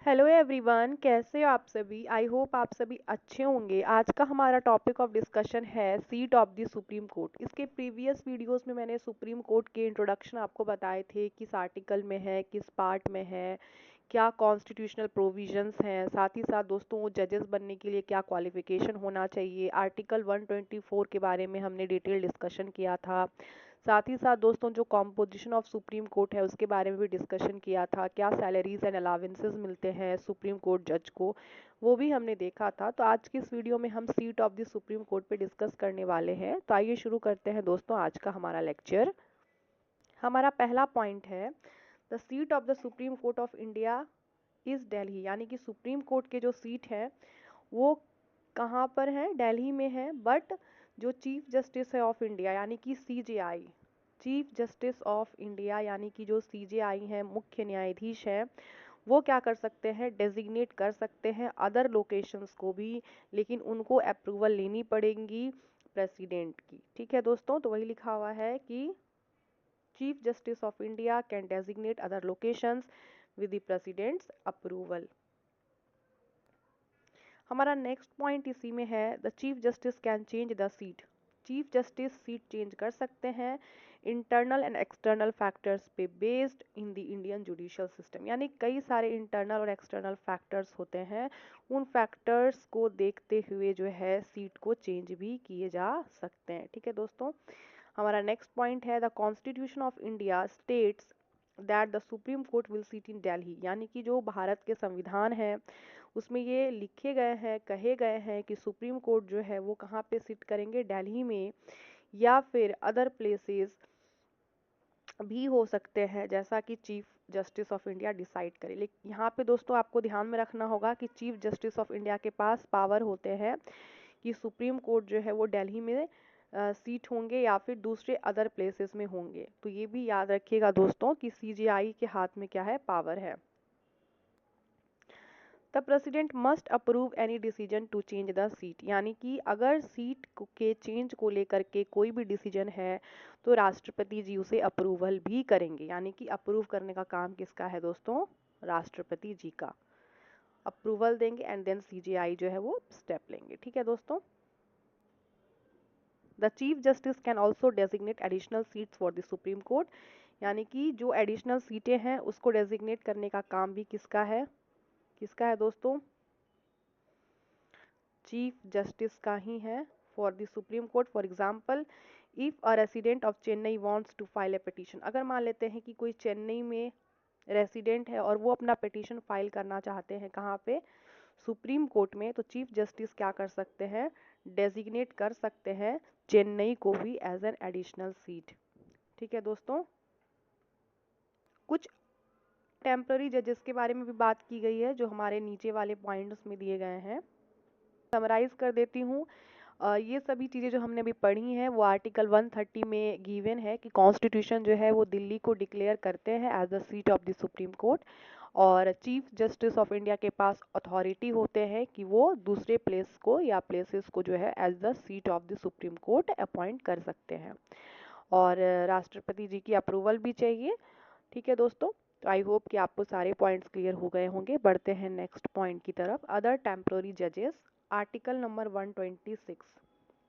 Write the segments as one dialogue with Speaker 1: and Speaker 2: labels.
Speaker 1: Hello everyone, कैसे हो आप सभी। आई होप आप सभी अच्छे होंगे। आज का हमारा टॉपिक ऑफ डिस्कशन है seat of the supreme court. इसके प्रीवियस वीडियोस में मैंने सुप्रीम कोर्ट के इंट्रोडक्शन आपको बताए थे, किस आर्टिकल में है, किस पार्ट में है, क्या कॉन्स्टिट्यूशनल प्रोविजंस हैं, साथ ही साथ दोस्तों जजेस बनने के लिए क्या क्वालिफिकेशन होना चाहिए। आर्टिकल 124 के बारे में हमने डिटेल डिस्कशन किया था। साथ ही साथ दोस्तों जो कॉम्पोजिशन ऑफ सुप्रीम कोर्ट है उसके बारे में भी डिस्कशन किया था, क्या सैलरीज एंड अलावेंसेस मिलते हैं सुप्रीम कोर्ट जज को, वो भी हमने देखा था। तो आज की इस वीडियो में हम seat of the supreme court पे डिस्कस करने वाले हैं। तो आइए शुरू करते हैं दोस्तों आज का हमारा लेक्चर। हमारा पहला पॉइंट है, the seat of the supreme court of India is Delhi, यानी कि सुप्रीम कोर्ट के जो सीट है वो कहाँ पर है, दिल्ली में है। बट जो चीफ जस्टिस है ऑफ इंडिया यानी कि CJI, chief justice of India यानी कि जो सीजेआई हैं, मुख्य न्यायाधीश हैं, वो क्या कर सकते हैं, डेजिग्नेट कर सकते हैं अदर लोकेशंस को भी, लेकिन उनको अप्रूवल लेनी पड़ेगी प्रेसिडेंट की। ठीक है दोस्तों, तो वही लिखा हुआ है कि chief justice of India can designate other locations with the president's approval. हमारा नेक्स्ट पॉइंट इसी में है, the chief justice can change the seat. Chief justice seat change कर सकते हैं इंटरनल एंड एक्सटर्नल फैक्टर्स पे based in the Indian judicial system, यानी कई सारे इंटरनल और एक्सटर्नल फैक्टर्स होते हैं, उन फैक्टर्स को देखते हुए जो है सीट को चेंज भी किए जा सकते हैं। ठीक है दोस्तों, हमारा नेक्स्ट पॉइंट है, the constitution of India states that the supreme court will seat in Delhi, यानी कि जो भारत के संविधान है उसमें ये लिखे गए हैं, कहे गए हैं कि सुप्रीम कोर्ट जो है वो कहाँ पे सिट करेंगे, दिल्ली में, या फिर अदर प्लेसेस भी हो सकते हैं जैसा कि chief justice of India decide करे। लेकिन यहाँ पे दोस्तों आपको ध्यान में रखना होगा कि चीफ जस्टिस ऑफ इंडिया के पास पावर होते हैं कि सुप्रीम कोर्ट जो है वो दिल्ली में सीट होंगे या फिर दूसरे अदर प्लेसेस में होंगे। तो ये भी याद रखिएगा दोस्तों कि सीजेआई के हाथ में क्या है, पावर है। The president must approve any decision to change the seat, यानी कि अगर सीट के चेंज को लेकर के कोई भी डिसीजन है तो राष्ट्रपति जी उसे अप्रूवल भी करेंगे, यानी कि अप्रूव करने का काम किसका है दोस्तों, राष्ट्रपति जी का। अप्रूवल देंगे एंड देन सीजेआई जो है वो स्टेप लेंगे। ठीक है दोस्तों, the chief justice can also designate additional seats for the supreme court, यानी कि जो एडिशनल सीटें हैं उसको डेजिग्नेट करने का काम भी किसका है, किसका है दोस्तों, चीफ जस्टिस का ही है for the supreme court. For example, if a resident of Chennai wants to file a petition, अगर मान लेते हैं कि कोई चेन्नई में रेसिडेंट है और वो अपना पिटीशन फाइल करना चाहते हैं कहाँ पे, सुप्रीम कोर्ट में, तो चीफ जस्टिस क्या कर सकते हैं, डेजिग्नेट कर सकते हैं चेन्नई को भी एज एन एडिशनल सीट। ठीक है दोस्तों, कुछ टेम्पररी जजेस के बारे में भी बात की गई है जो हमारे नीचे वाले पॉइंट्स में दिए गए हैं। समराइज कर देती हूँ। ये सभी चीज़ें जो हमने अभी पढ़ी हैं वो आर्टिकल 130 में गिवन है कि कॉन्स्टिट्यूशन जो है वो दिल्ली को डिक्लेयर करते हैं as the seat of the supreme court, और चीफ जस्टिस ऑफ इंडिया के पास अथॉरिटी होते हैं कि वो दूसरे प्लेस को या प्लेसेस को जो है as the seat of the supreme court appoint कर सकते हैं, और राष्ट्रपति जी की अप्रूवल भी चाहिए। ठीक है दोस्तों, तो आई होप कि आपको सारे पॉइंट्स क्लियर हो गए होंगे। बढ़ते हैं नेक्स्ट पॉइंट की तरफ, अदर टेम्पोररी जजेस, आर्टिकल नंबर 126।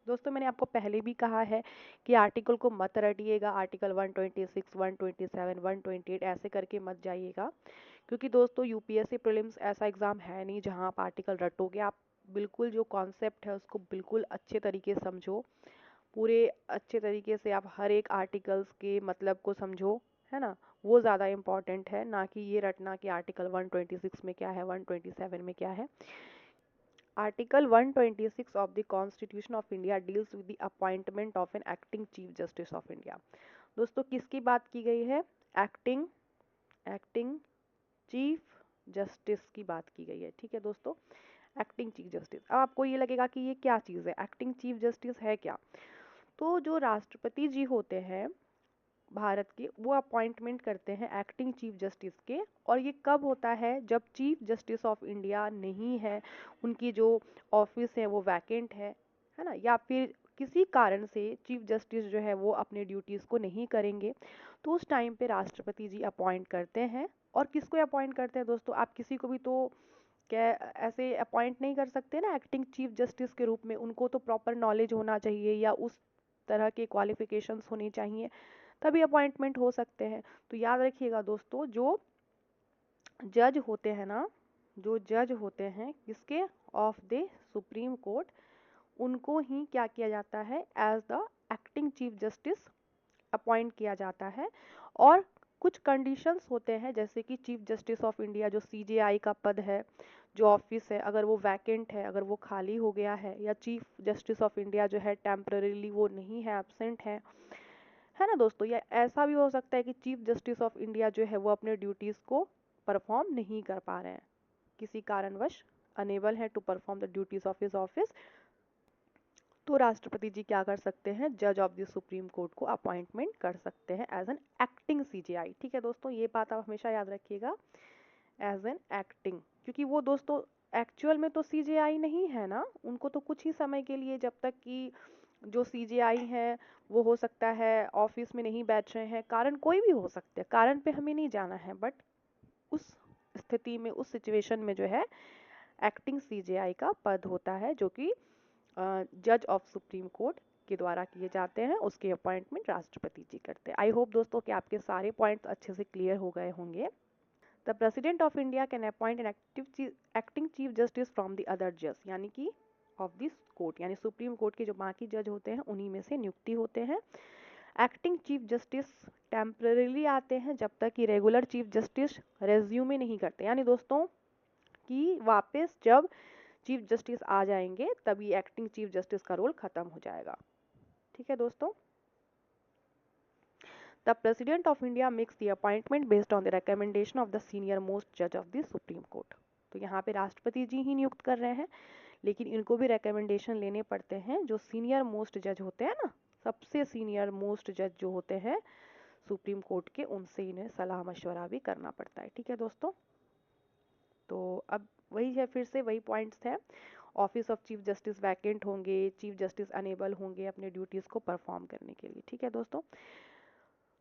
Speaker 1: दोस्तों मैंने आपको पहले भी कहा है कि आर्टिकल को मत रटिएगा, आर्टिकल 126, 127, 128 ऐसे करके मत जाइएगा, क्योंकि दोस्तों यूपीएससी प्रीलिम्स ऐसा एग्जाम है नहीं जहां आप आर्टिकल रटोगे। आप बिल्कुल जो कॉन्सेप्ट है उसको बिल्कुल अच्छे तरीके से समझो, पूरे अच्छे तरीके से आप हर एक आर्टिकल्स के मतलब को समझो, है ना, वो ज़्यादा इम्पॉर्टेंट है, ना कि ये रटना कि आर्टिकल 126 में क्या है, 127 में क्या है। Article 126 of the constitution of India deals with the appointment of N acting chief justice of India. दोस्तों किसकी बात की गई है, एक्टिंग एक्टिंग चीफ जस्टिस की बात की गई है। ठीक है दोस्तों, एक्टिंग चीफ जस्टिस। अब आपको ये लगेगा कि ये क्या चीज़ है, एक्टिंग चीफ जस्टिस है क्या। तो जो राष्ट्रपति जी होते हैं भारत के, वो अपॉइंटमेंट करते हैं एक्टिंग चीफ जस्टिस के, और ये कब होता है, जब चीफ जस्टिस ऑफ इंडिया नहीं है, उनकी जो ऑफिस है वो वैकेंट है ना, या फिर किसी कारण से चीफ जस्टिस जो है वो अपने ड्यूटीज़ को नहीं करेंगे, तो उस टाइम पे राष्ट्रपति जी अपॉइंट करते हैं और किसको अपॉइंट करते हैं दोस्तों, आप किसी को भी तो क्या ऐसे अपॉइंट नहीं कर सकते ना एक्टिंग चीफ जस्टिस के रूप में, उनको तो प्रॉपर नॉलेज होना चाहिए या उस तरह के क्वालिफिकेशंस होनी चाहिए, तभी अपॉइंटमेंट हो सकते हैं। तो याद रखिएगा दोस्तों, जो जज होते हैं ना, जो जज होते हैं किसके, ऑफ द सुप्रीम कोर्ट, उनको ही क्या किया जाता है, as the acting chief justice appoint किया जाता है। और कुछ कंडीशंस होते हैं, जैसे कि चीफ जस्टिस ऑफ इंडिया जो सीजेआई का पद है, जो ऑफिस है, अगर वो वैकेंट है, अगर वो खाली हो गया है, या चीफ जस्टिस ऑफ इंडिया जो है टेम्पररीली वो नहीं है, एब्सेंट है ना दोस्तों, या ऐसा भी हो सकता है कि चीफ जस्टिस ऑफ इंडिया जो है वो अपने ड्यूटीज को परफॉर्म नहीं कर पा रहे हैं, किसी कारणवश अनेबल है to perform the duties of his office, तो राष्ट्रपति जी क्या कर सकते हैं, जज ऑफ द सुप्रीम कोर्ट को अपॉइंटमेंट कर सकते हैं एज एन एक्टिंग सीजेआई। ठीक है दोस्तों, ये बात आप हमेशा याद रखिएगा, एज एन एक्टिंग, क्योंकि वो दोस्तों एक्चुअल में तो सीजेआई नहीं है ना, उनको तो कुछ ही समय के लिए, जब तक कि जो सीजेआई है वो हो सकता है ऑफिस में नहीं बैठ रहे हैं, कारण कोई भी हो सकता है, कारण पे हमें नहीं जाना है, बट उस स्थिति में, उस सिचुएशन में जो है एक्टिंग सीजेआई का पद होता है, जो कि जज ऑफ सुप्रीम कोर्ट के द्वारा किए जाते हैं, उसके अपॉइंटमेंट राष्ट्रपति जी करते हैं। आई होप दोस्तों कि आपके सारे पॉइंट्स अच्छे से क्लियर हो गए होंगे। The president of India can appoint an acting chief justice from the other जज, यानी कि ऑफ दिस कोर्ट, यानी सुप्रीम कोर्ट के जो बाकी जज होते हैं उन्हीं में से नियुक्ति होते हैं। एक्टिंग चीफ जस्टिस टेम्पररीली आते हैं, जब तक कि रेगुलर चीफ जस्टिस रेज्यूमे नहीं करते, यानी दोस्तों कि वापस जब चीफ जस्टिस आ जाएंगे तभी एक्टिंग चीफ जस्टिस का रोल खत्म हो जाएगा। ठीक है दोस्तों, the president of India makes the appointment based on the recommendation of the senior most जज ऑफ द सुप्रीम कोर्ट। तो यहाँ पे राष्ट्रपति जी ही नियुक्त कर रहे हैं, लेकिन इनको भी रिकमेंडेशन लेने पड़ते हैं, जो सीनियर मोस्ट जज होते हैं ना, सबसे सीनियर मोस्ट जज जो होते हैं सुप्रीम कोर्ट के, उनसे इन्हें सलाह मशवरा भी करना पड़ता है। ठीक है दोस्तों, तो अब वही है, फिर से वही पॉइंट्स हैं, office of chief justice vacant होंगे, चीफ जस्टिस अनेबल होंगे अपने ड्यूटीज को परफॉर्म करने के लिए। ठीक है दोस्तों,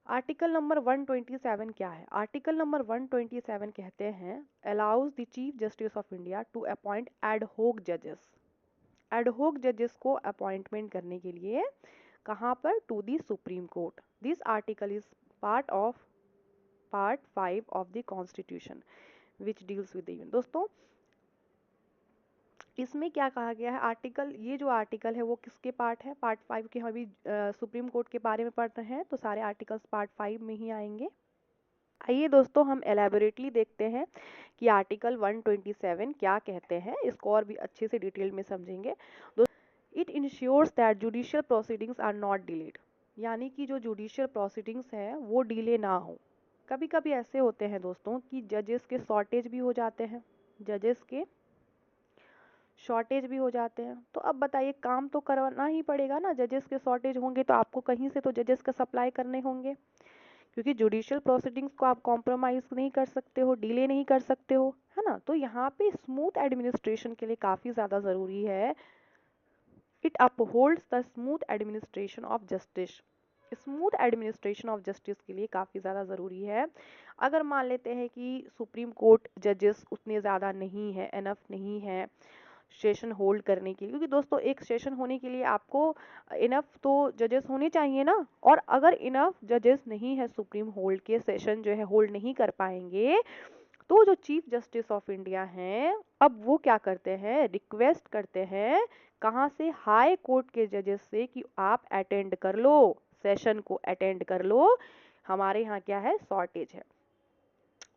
Speaker 1: आर्टिकल नंबर 127 क्या है, आर्टिकल नंबर 127 कहते हैं allows the chief justice of India to appoint ad hoc जजेस, एड होक जजेस को अपॉइंटमेंट करने के लिए कहाँ पर, to the supreme court. This article is part 5 of the constitution which deals with the, दोस्तों इसमें क्या कहा गया है, आर्टिकल, ये जो आर्टिकल है वो किसके पार्ट है, पार्ट 5 के, हम अभी सुप्रीम कोर्ट के बारे में पढ़ रहे हैं तो सारे आर्टिकल्स पार्ट 5 में ही आएंगे। आइए दोस्तों हम एलैबोरेटली देखते हैं कि आर्टिकल 127 क्या कहते हैं, इसको और भी अच्छे से डिटेल में समझेंगे। It ensures that judicial proceedings are not delayed, यानी कि जो जुडिशियल प्रोसीडिंग्स है वो डिले ना हो। कभी कभी ऐसे होते हैं दोस्तों कि जजेस के शॉर्टेज भी हो जाते हैं, जजेस के शॉर्टेज भी हो जाते हैं, तो अब बताइए काम तो करवाना ही पड़ेगा ना, जजेस के शॉर्टेज होंगे तो आपको कहीं से तो जजेस का सप्लाई करने होंगे, क्योंकि जुडिशियल प्रोसीडिंग्स को आप कॉम्प्रोमाइज नहीं कर सकते हो, डिले नहीं कर सकते हो, है ना। तो यहाँ पे स्मूथ एडमिनिस्ट्रेशन के लिए काफी ज्यादा जरूरी है, it upholds the smooth administration of justice, smooth administration of justice के लिए काफी ज्यादा जरूरी है। अगर मान लेते हैं कि सुप्रीम कोर्ट जजेस उतने ज्यादा नहीं है, एनफ नहीं है सेशन होल्ड करने के लिए, क्योंकि दोस्तों एक सेशन होने के लिए आपको इनफ तो जजेस होने चाहिए ना, और अगर इनफ जजेस नहीं है सुप्रीम होल्ड के, सेशन जो है होल्ड नहीं कर पाएंगे, तो जो चीफ जस्टिस ऑफ इंडिया हैं अब वो क्या करते हैं, रिक्वेस्ट करते हैं कहाँ से, हाई कोर्ट के जजेस से कि आप अटेंड कर लो, सेशन को अटेंड कर लो, हमारे यहाँ क्या है, शॉर्टेज है।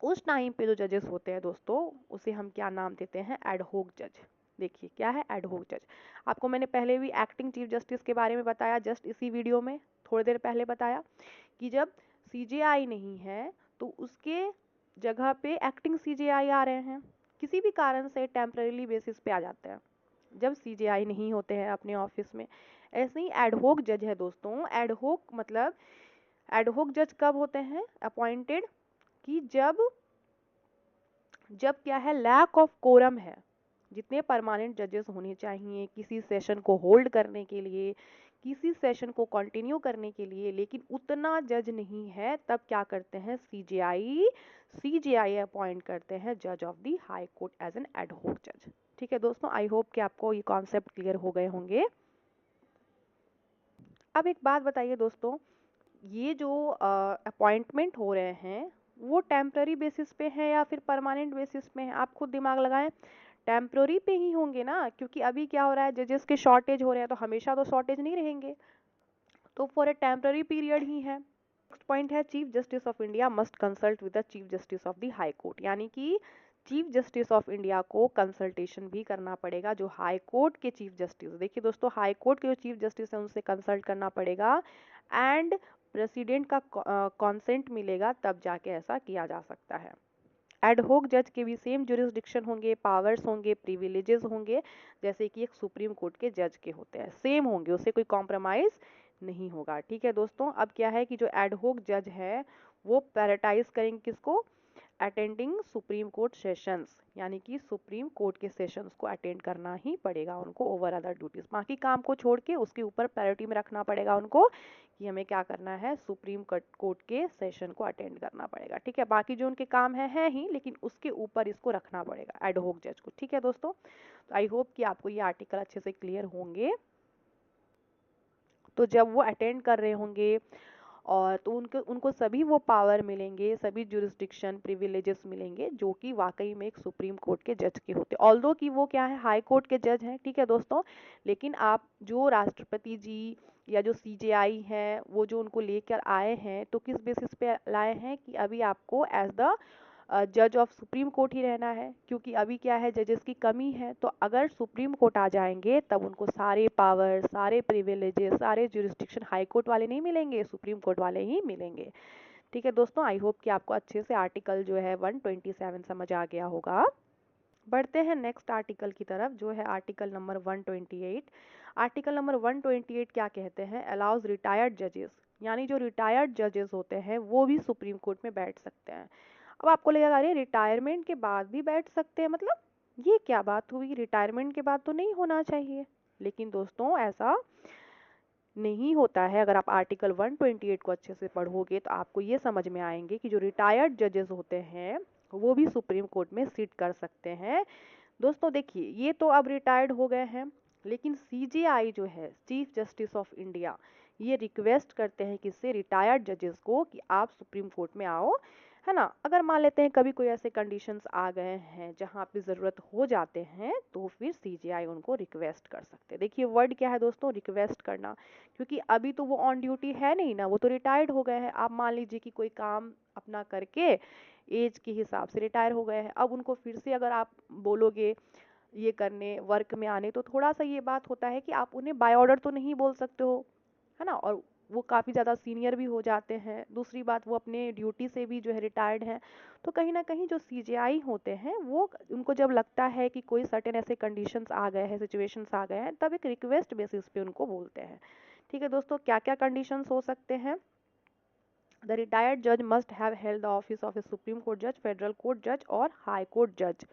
Speaker 1: उस टाइम पे जो जजेस होते हैं दोस्तों, उसे हम क्या नाम देते हैं, एडहोक जज। देखिए क्या है एडहोक जज, आपको मैंने पहले भी एक्टिंग चीफ जस्टिस के बारे में बताया, जस्ट इसी वीडियो में थोड़ी देर पहले बताया कि जब सीजेआई नहीं है तो उसके जगह पे एक्टिंग सीजेआई आ रहे हैं, किसी भी कारण से टेम्पररी बेसिस पे आ जाते हैं जब सीजेआई नहीं होते हैं अपने ऑफिस में। ऐसे ही एडहोक जज है दोस्तों, एडहोक मतलब एडहोक जज कब होते हैं अपॉइंटेड, कि जब जब क्या है, लैक ऑफ कोरम है, जितने परमानेंट जजेस होने चाहिए किसी सेशन को होल्ड करने के लिए, किसी सेशन को कंटिन्यू करने के लिए लेकिन उतना जज नहीं है, तब क्या करते हैं सीजेआई अपॉइंट करते हैं जज of the high court as an ad hoc जज। ठीक है दोस्तों, आई होप कि आपको ये कॉन्सेप्ट क्लियर हो गए होंगे। अब एक बात बताइए दोस्तों, ये जो अपॉइंटमेंट हो रहे हैं वो टेम्पररी बेसिस पे है या फिर परमानेंट बेसिस पे है? आप खुद दिमाग लगाएं। टेम्पररी पे ही होंगे ना, क्योंकि अभी क्या हो रहा है, जजेस के शॉर्टेज हो रहे हैं, तो हमेशा तो शॉर्टेज नहीं रहेंगे, तो फॉर ए टेम्पररी पीरियड ही है। नेक्स्ट पॉइंट है chief justice of India must consult with the chief justice of the high court, यानी कि चीफ जस्टिस ऑफ इंडिया को कंसल्टेशन भी करना पड़ेगा जो हाई कोर्ट के चीफ जस्टिस। देखिए दोस्तों, हाई कोर्ट के जो चीफ जस्टिस हैं उनसे कंसल्ट करना पड़ेगा एंड प्रेसिडेंट का कॉन्सेंट मिलेगा, तब जाके ऐसा किया जा सकता है। एडहॉक जज के भी सेम जुरिस्डिक्शन होंगे, पावर्स होंगे, प्रिविलेजेस होंगे, जैसे कि एक सुप्रीम कोर्ट के जज के होते हैं, सेम होंगे, उससे कोई कॉम्प्रोमाइज नहीं होगा। ठीक है दोस्तों, अब क्या है कि जो एडहॉक जज है वो प्रायोरिटाइज करेंगे किसको? अटेंडिंग सुप्रीम कोर्ट सेशंस, यानी कि सुप्रीम कोर्ट के सेशंस को अटेंड करना ही पड़ेगा उनको ओवर अदर ड्यूटीज। बाकी काम को छोड़ के उसके ऊपर प्रायोरिटी में रखना पड़ेगा उनको कि हमें क्या करना है, सुप्रीम कोर्ट के सेशन को अटेंड करना पड़ेगा। ठीक है, बाकी जो उनके काम है ही, लेकिन उसके ऊपर इसको रखना पड़ेगा एडहॉक जज को। ठीक है दोस्तों, तो आई होप कि आपको ये आर्टिकल अच्छे से क्लियर होंगे। तो जब वो अटेंड कर रहे होंगे और तो उनको उनको सभी वो पावर मिलेंगे, सभी जुरिस्डिक्शन प्रिविलेजेस मिलेंगे जो कि वाकई में एक सुप्रीम कोर्ट के जज के होते हैं, ऑल्दो कि वो क्या है, हाई कोर्ट के जज हैं। ठीक है दोस्तों, लेकिन आप जो राष्ट्रपति जी या जो सीजेआई है वो जो उनको लेकर आए हैं, तो किस बेसिस पे लाए हैं कि अभी आपको एज द जज ऑफ सुप्रीम कोर्ट ही रहना है, क्योंकि अभी क्या है, जजेस की कमी है। तो अगर सुप्रीम कोर्ट आ जाएंगे तब उनको सारे पावर, सारे प्रिविलेजेस, सारे जुरिस्डिक्शन हाई कोर्ट वाले नहीं मिलेंगे, सुप्रीम कोर्ट वाले ही मिलेंगे। ठीक है दोस्तों, आई होप कि आपको अच्छे से आर्टिकल जो है 127 समझ आ गया होगा। बढ़ते हैं नेक्स्ट आर्टिकल की तरफ, जो है आर्टिकल नंबर 128। आर्टिकल नंबर 128 क्या कहते हैं? अलाउज रिटायर्ड जजेस, यानी जो रिटायर्ड जजेस होते हैं वो भी सुप्रीम कोर्ट में बैठ सकते हैं। अब आपको लगेगा अरे रिटायरमेंट के बाद भी बैठ सकते हैं, मतलब ये क्या बात हुई, रिटायरमेंट के बाद तो नहीं होना चाहिए। लेकिन दोस्तों ऐसा नहीं होता है। अगर आप आर्टिकल 128 को अच्छे से पढ़ोगे तो आपको ये समझ में आएंगे कि जो रिटायर्ड जजेस होते हैं वो भी सुप्रीम कोर्ट में सिट कर सकते हैं। दोस्तों देखिए, ये तो अब रिटायर्ड हो गए हैं, लेकिन सीजेआई जो है, चीफ जस्टिस ऑफ इंडिया, ये रिक्वेस्ट करते हैं किससे? रिटायर्ड जजेस को कि आप सुप्रीम कोर्ट में आओ, है ना। अगर मान लेते हैं कभी कोई ऐसे कंडीशंस आ गए हैं जहां पे ज़रूरत हो जाते हैं, तो फिर सीजेआई उनको रिक्वेस्ट कर सकते हैं। देखिए वर्ड क्या है दोस्तों, रिक्वेस्ट करना, क्योंकि अभी तो वो ऑन ड्यूटी है नहीं ना, वो तो रिटायर्ड हो गए हैं। आप मान लीजिए कि कोई काम अपना करके एज के हिसाब से रिटायर हो गए हैं, अब उनको फिर से अगर आप बोलोगे ये करने, वर्क में आने, तो थोड़ा सा ये बात होता है कि आप उन्हें बाय ऑर्डर तो नहीं बोल सकते हो, है ना, और वो काफ़ी ज़्यादा सीनियर भी हो जाते हैं। दूसरी बात, वो अपने ड्यूटी से भी जो है रिटायर्ड हैं। तो कहीं ना कहीं जो सीजेआई होते हैं वो, उनको जब लगता है कि कोई सर्टेन ऐसे कंडीशंस आ गए हैं, सिचुएशंस आ गए हैं, तब एक रिक्वेस्ट बेसिस पे उनको बोलते हैं। ठीक है दोस्तों, क्या क्या कंडीशंस हो सकते हैं? द रिटायर्ड जज must have held the office of a supreme court जज, फेडरल कोर्ट जज और हाई कोर्ट जज।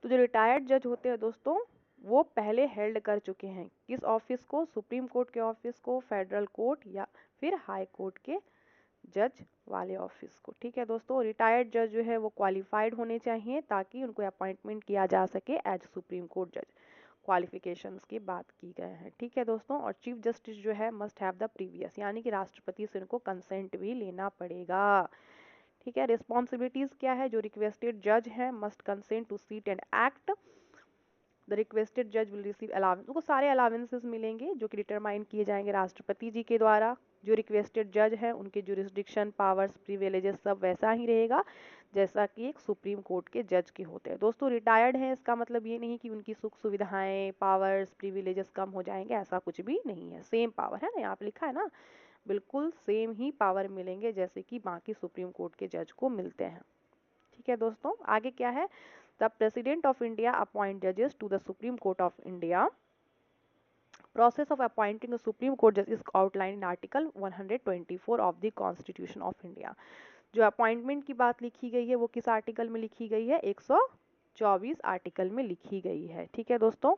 Speaker 1: तो जो रिटायर्ड जज होते हैं दोस्तों, वो पहले हेल्ड कर चुके हैं किस ऑफिस को? सुप्रीम कोर्ट के ऑफिस को, फेडरल कोर्ट या फिर हाई कोर्ट के जज वाले ऑफिस को। ठीक है दोस्तों, रिटायर्ड जज जो है वो क्वालिफाइड होने चाहिए ताकि उनको अपॉइंटमेंट किया जा सके एज सुप्रीम कोर्ट जज। क्वालिफिकेशंस की बात की गए हैं। ठीक है दोस्तों, और चीफ जस्टिस जो है मस्ट हैव द प्रीवियस, यानी कि राष्ट्रपति से उनको कंसेंट भी लेना पड़ेगा। ठीक है, रिस्पॉन्सिबिलिटीज क्या है? जो रिक्वेस्टेड जज है must consent to seat and act. The requested जज विल रिसीव अलाउंस, उनको सारे अलाउंसेस मिलेंगे जो कि डिटरमाइन किए जाएंगे राष्ट्रपति जी के द्वारा। जो रिक्वेस्टेड जज है उनके जुरिस्डिक्शन, पावर्स, प्रिविलेजेस सब वैसा ही रहेगा जैसा कि एक सुप्रीम कोर्ट के जज के होते हैं। दोस्तों रिटायर्ड हैं इसका मतलब ये नहीं कि उनकी सुख सुविधाएं, पावर्स, प्रिविलेजेस कम हो जाएंगे, ऐसा कुछ भी नहीं है। सेम पावर है ना, यहाँ पे लिखा है ना, बिल्कुल सेम ही पावर मिलेंगे जैसे कि बाकी सुप्रीम कोर्ट के जज को मिलते हैं। ठीक है दोस्तों, आगे क्या है? The president of India appoint जजेस to the supreme court of India. Process of appointing a Supreme Court judge is outlined in Article 124 of the Constitution of India। जो अपॉइंटमेंट की बात लिखी गई है वो किस आर्टिकल में लिखी गई है? 124 आर्टिकल में लिखी गई है। ठीक है दोस्तों,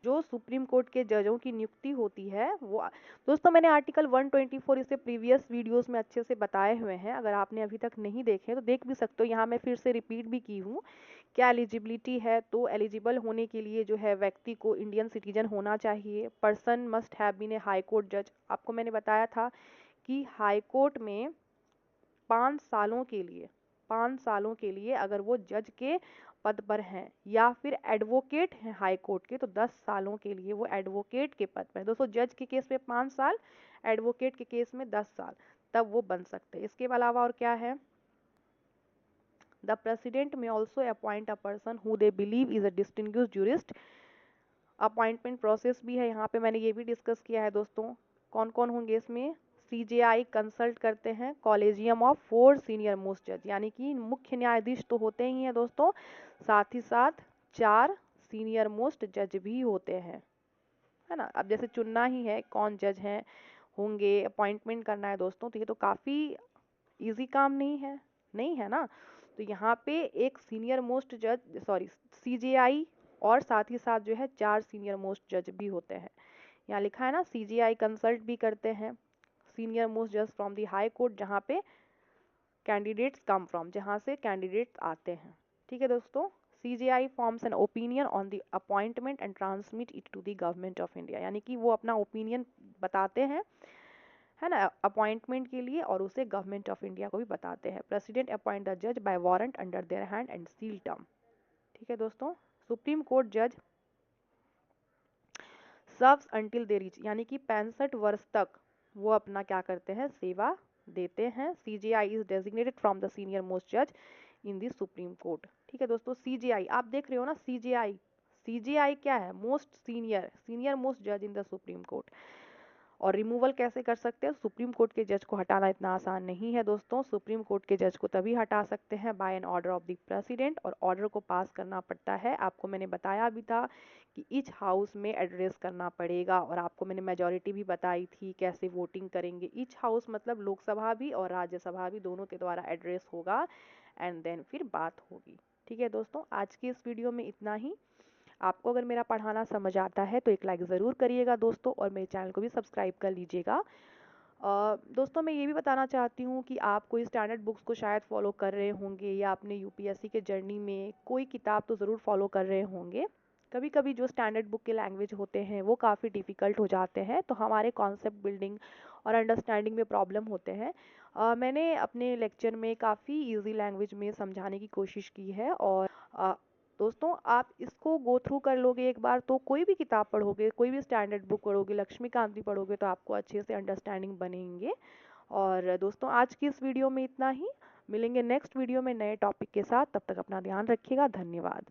Speaker 1: जो सुप्रीम कोर्ट के जजों की नियुक्ति होती है वो, दोस्तों मैंने आर्टिकल 124 इसे प्रीवियस वीडियोस में अच्छे से बताए हुए हैं, अगर आपने अभी तक नहीं देखे तो देख भी सकते हो। यहाँ मैं फिर से रिपीट भी की हूँ। क्या एलिजिबिलिटी है, तो एलिजिबल होने के लिए जो है व्यक्ति को इंडियन सिटीजन होना चाहिए। Person must have been a high court जज, आपको मैंने बताया था कि हाई कोर्ट में 5 सालों के लिए अगर वो जज के पद पर हैं, या फिर एडवोकेट हैं हाई कोर्ट के तो 10 सालों के लिए वो एडवोकेट के पद पर है। दोस्तों जज के केस में 5 साल, एडवोकेट के केस में 10 साल, तब वो बन सकते हैं। इसके अलावा और क्या है, the president may also appoint a person who they believe is a distinguished jurist. Appointment process भी है, यहाँ पे मैंने ये भी डिस्कस किया है दोस्तों। कौन कौन होंगे इसमें, सीजेआई कंसल्ट करते हैं कॉलेजियम ऑफ 4 सीनियर मोस्ट जज, यानी कि मुख्य न्यायाधीश तो होते ही हैं दोस्तों, साथ ही साथ 4 सीनियर मोस्ट जज भी होते हैं, है ना। अब जैसे चुनना ही है कौन जज हैं होंगे, अपॉइंटमेंट करना है दोस्तों, तो ये तो काफ़ी इजी काम नहीं है ना। तो यहाँ पे एक सीनियर मोस्ट जज, सॉरी सीजेआई, और साथ ही साथ जो है 4 सीनियर मोस्ट जज भी होते हैं। यहाँ लिखा है ना, सीजीआई कंसल्ट भी करते हैं सीनियर मोस्ट जज फ्रॉम द हाई कोर्ट, जहाँ पे कैंडिडेट्स कम फ्रॉम, जहाँ से कैंडिडेट्स आते हैं। ठीक है दोस्तों, CJI forms an opinion on the appointment and transmit it to the government of India, यानी कि वो अपना ओपिनियन बताते हैं, है ना, अपॉइंटमेंट के लिए, और उसे गवर्नमेंट ऑफ इंडिया को भी बताते हैं। प्रेसिडेंट अपॉइंट द जज by warrant under their hand and seal term. ठीक है दोस्तों, सुप्रीम कोर्ट जज सर्व्स अंटिल दे रीच, यानी कि 65 वर्ष तक वो अपना क्या करते हैं, सेवा देते हैं। CGI is designated from the senior most जज इन द सुप्रीम कोर्ट। ठीक है दोस्तों, सीजीआई आप देख रहे हो ना, सीजीआई, सीजीआई क्या है, मोस्ट सीनियर मोस्ट जज इन द सुप्रीम कोर्ट। और रिमूवल कैसे कर सकते हैं, सुप्रीम कोर्ट के जज को हटाना इतना आसान नहीं है दोस्तों। सुप्रीम कोर्ट के जज को तभी हटा सकते हैं by an order of the president, और ऑर्डर को पास करना पड़ता है। आपको मैंने बताया भी था कि ईच हाउस में एड्रेस करना पड़ेगा, और आपको मैंने मेजॉरिटी भी बताई थी कैसे वोटिंग करेंगे। ईच हाउस मतलब लोकसभा भी और राज्यसभा भी, दोनों के द्वारा एड्रेस होगा, एंड देन फिर बात होगी। ठीक है दोस्तों, आज की इस वीडियो में इतना ही। आपको अगर मेरा पढ़ाना समझ आता है तो एक लाइक ज़रूर करिएगा दोस्तों, और मेरे चैनल को भी सब्सक्राइब कर लीजिएगा। दोस्तों मैं ये भी बताना चाहती हूँ कि आप कोई स्टैंडर्ड बुक्स को शायद फॉलो कर रहे होंगे, या अपने यूपीएससी के जर्नी में कोई किताब तो ज़रूर फॉलो कर रहे होंगे। कभी कभी जो स्टैंडर्ड बुक के लैंग्वेज होते हैं वो काफ़ी डिफ़िकल्ट हो जाते हैं, तो हमारे कॉन्सेप्ट बिल्डिंग और अंडरस्टैंडिंग में प्रॉब्लम होते हैं। मैंने अपने लेक्चर में काफ़ी इजी लैंग्वेज में समझाने की कोशिश की है, और दोस्तों आप इसको गो थ्रू कर लोगे एक बार, तो कोई भी किताब पढ़ोगे, कोई भी स्टैंडर्ड बुक पढ़ोगे, लक्ष्मीकांत भी पढ़ोगे, तो आपको अच्छे से अंडरस्टैंडिंग बनेंगे। और दोस्तों आज की इस वीडियो में इतना ही, मिलेंगे नेक्स्ट वीडियो में नए टॉपिक के साथ, तब तक अपना ध्यान रखिएगा, धन्यवाद।